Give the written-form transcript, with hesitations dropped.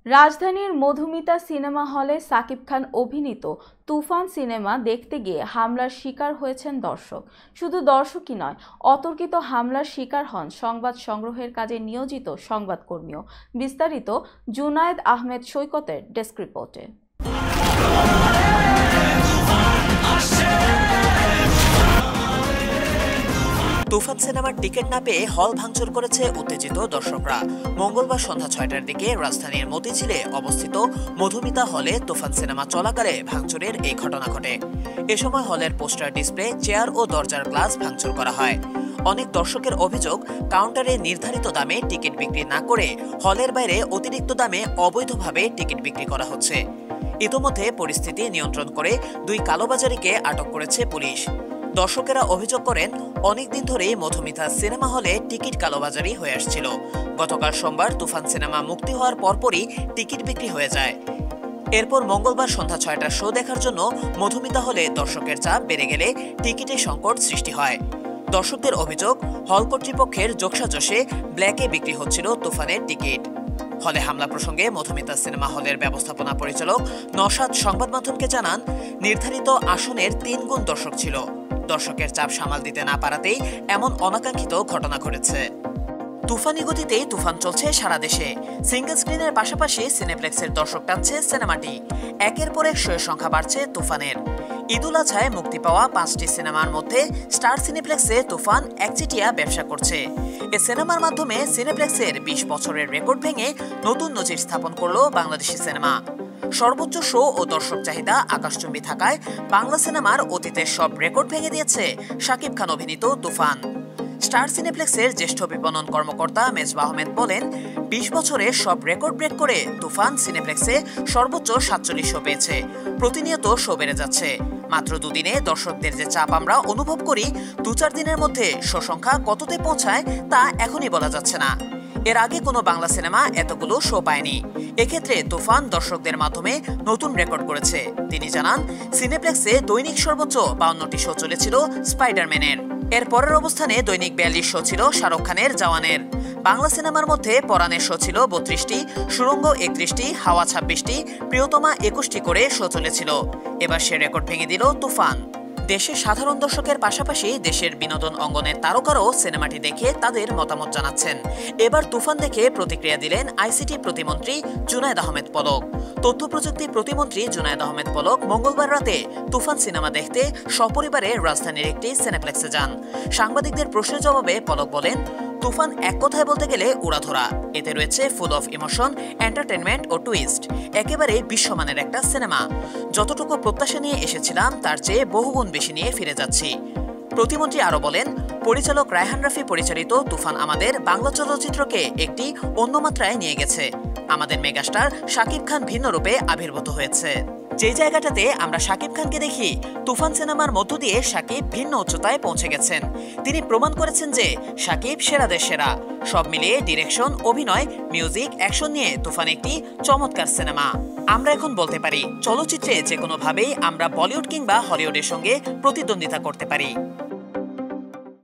রাজধানীর মধুমিতা সিনেমা হলে সাকিব খান অভিনীত তুফান সিনেমা দেখতে গিয়ে হামলার শিকার হয়েছেন দর্শক। শুধু দর্শকই নয়, অতর্কিত হামলার শিকার হন সংবাদ সংগ্রহের কাজে নিয়োজিত সংবাদকর্মীও। বিস্তারিত জুনায়েদ আহমেদ সৈকতের ডেস্ক রিপোর্টে। তুফান সিনেমার টিকিট না পেয়ে হল ভাঙচুর করেছে উত্তেজিত দর্শকরা। মঙ্গলবার সন্ধ্যা ৬টার দিকে রাজধানীর মতিঝিলে অবস্থিত মধুমিতা হলে তুফান সিনেমা চলাকালে ভাঙচুরের এই ঘটনা ঘটে। এ সময় হলের পোস্টার ডিসপ্লে, চেয়ার ও দরজার গ্লাস ভাঙচুর করা হয়। অনেক দর্শকের অভিযোগ, কাউন্টারে নির্ধারিত দামে টিকিট বিক্রি না করে হলের বাইরে অতিরিক্ত দামে অবৈধভাবে টিকিট বিক্রি করা হচ্ছে। ইতোমধ্যে পরিস্থিতি নিয়ন্ত্রণ করে দুই কালোবাজারিকে আটক করেছে পুলিশ। দর্শকেরা অভিযোগ করেন, অনেকদিন ধরেই মধুমিতা সিনেমা হলে টিকিট কালোবাজারি হয়ে আসছিল। গতকাল সোমবার তুফান সিনেমা মুক্তি হওয়ার পরপরই টিকিট বিক্রি হয়ে যায়। এরপর মঙ্গলবার সন্ধ্যা ৬টার শো দেখার জন্য মধুমিতা হলে দর্শকের চাপ বেড়ে গেলে টিকিটের সংকট সৃষ্টি হয়। দর্শকদের অভিযোগ, হল কর্তৃপক্ষের যোগসাজশে ব্ল্যাকে বিক্রি হচ্ছিল তুফানের টিকিট। হলে হামলা প্রসঙ্গে মধুমিতা সিনেমা হলের ব্যবস্থাপনা পরিচালক নওশাদ সংবাদ মাধ্যমকে জানান, নির্ধারিত আসনের ৩ গুণ দর্শক ছিল। দর্শকের চাপ সামাল দিতে না পারাতেই এমন অনাকাঙ্ক্ষিত ঘটনা ঘটেছে। তুফানি গতিতেই তুফান চলছে সারা দেশে। সিঙ্গেল স্ক্রিনের পাশাপাশি সিনেপ্লেক্সের দর্শক টানছে সিনেমাটি। একের পর এক শোয়ের সংখ্যা বাড়ছে তুফানের। ঈদুল আজহায় মুক্তি পাওয়া 5টি সিনেমার মধ্যে স্টার সিনেপ্লেক্সে তুফান একচেটিয়া ব্যবসা করছে। এ সিনেমার মাধ্যমে সিনেপ্লেক্সের 20 বছরের রেকর্ড ভেঙে নতুন নজির স্থাপন করল বাংলাদেশি সিনেমা। সর্বোচ্চ শো ও দর্শক চাহিদা আকাশচুম্বী থাকায় বাংলা সিনেমার অতীতের সব রেকর্ড ভেঙে দিয়েছে শাকিব খান অভিনীত তুফান। স্টার সিনেপ্লেক্সের জ্যেষ্ঠ বিপণন কর্মকর্তা মেজবাহ আহমেদ বলেন, 20 বছরে সব রেকর্ড ব্রেক করে তুফান সিনেপ্লেক্সে সর্বোচ্চ 47 শো পেয়েছে। প্রতিনিয়ত শো বেড়ে যাচ্ছে। মাত্র দুদিনে দর্শকদের যে চাপ আমরা অনুভব করি, 2-4 দিনের মধ্যে শো সংখ্যা কততে পৌঁছায় তা এখনই বলা যাচ্ছে না। এর আগে কোনো বাংলা সিনেমা এতগুলো শো পায়নি। এক্ষেত্রে তুফান দর্শকদের মাধ্যমে নতুন রেকর্ড করেছে। তিনি জানান, সিনেপ্লেক্সে দৈনিক সর্বোচ্চ 52টি শো চলেছিল স্পাইডারম্যানের। এর পরের অবস্থানে দৈনিক 42 শো ছিল শাহরুখ খানের জওয়ানের। বাংলা সিনেমার মধ্যে পরাণের শো ছিল 32টি, সুড়ঙ্গ 31টি, হাওয়া 26টি, প্রিয়তমা 21টি করে শো চলেছিল। এবার সে রেকর্ড ভেঙে দিল তুফান। দেশের সাধারণ দর্শকের পাশাপাশি দেশের বিনোদন অঙ্গনের তারকারাও সিনেমাটি দেখে তাদের মতামত জানাচ্ছেন। এবার তুফান দেখে প্রতিক্রিয়া দিলেন আইসিটি প্রতিমন্ত্রী জুনায়েদ আহমেদ পলক। তথ্য প্রযুক্তি প্রতিমন্ত্রী জুনায়েদ আহমেদ পলক মঙ্গলবার রাতে তুফান সিনেমা দেখতে সপরিবারে রাজধানীর একটি সিনেপ্লেক্সে যান। সাংবাদিকদের প্রশ্নের জবাবে পলক বলেন, তুফান এক কথায় বলতে গেলে উড়াধরা। এতে রয়েছে ফুল অফ ইমোশন, এন্টারটেনমেন্ট ও টুইস্ট। একেবারে বিশ্বমানের একটা সিনেমা। যতটুকু প্রত্যাশা নিয়ে এসেছিলাম তার চেয়ে বহুগুণ বেশি নিয়ে ফিরে যাচ্ছি। প্রতিমন্ত্রী আরও বলেন, পরিচালক রায়হান রাফি পরিচালিত তুফান আমাদের বাংলা চলচ্চিত্রকে একটি অন্য মাত্রায় নিয়ে গেছে। আমাদের মেগাস্টার শাকিব খান ভিন্ন রূপে আবির্ভূত হয়েছে। যে জায়গাটাতে আমরা শাকিব খানকে দেখি, তুফান সিনেমার মধ্য দিয়ে শাকিব ভিন্ন উচ্চতায় পৌঁছে গেছেন। তিনি প্রমাণ করেছেন যে শাকিব সেরাদের সেরা। সব মিলিয়ে ডিরেকশন, অভিনয়, মিউজিক, অ্যাকশন নিয়ে তুফান একটি চমৎকার সিনেমা। আমরা এখন বলতে পারি, চলচ্চিত্রে যে কোনোভাবেই আমরা বলিউড কিংবা হলিউডের সঙ্গে প্রতিদ্বন্দ্বিতা করতে পারি।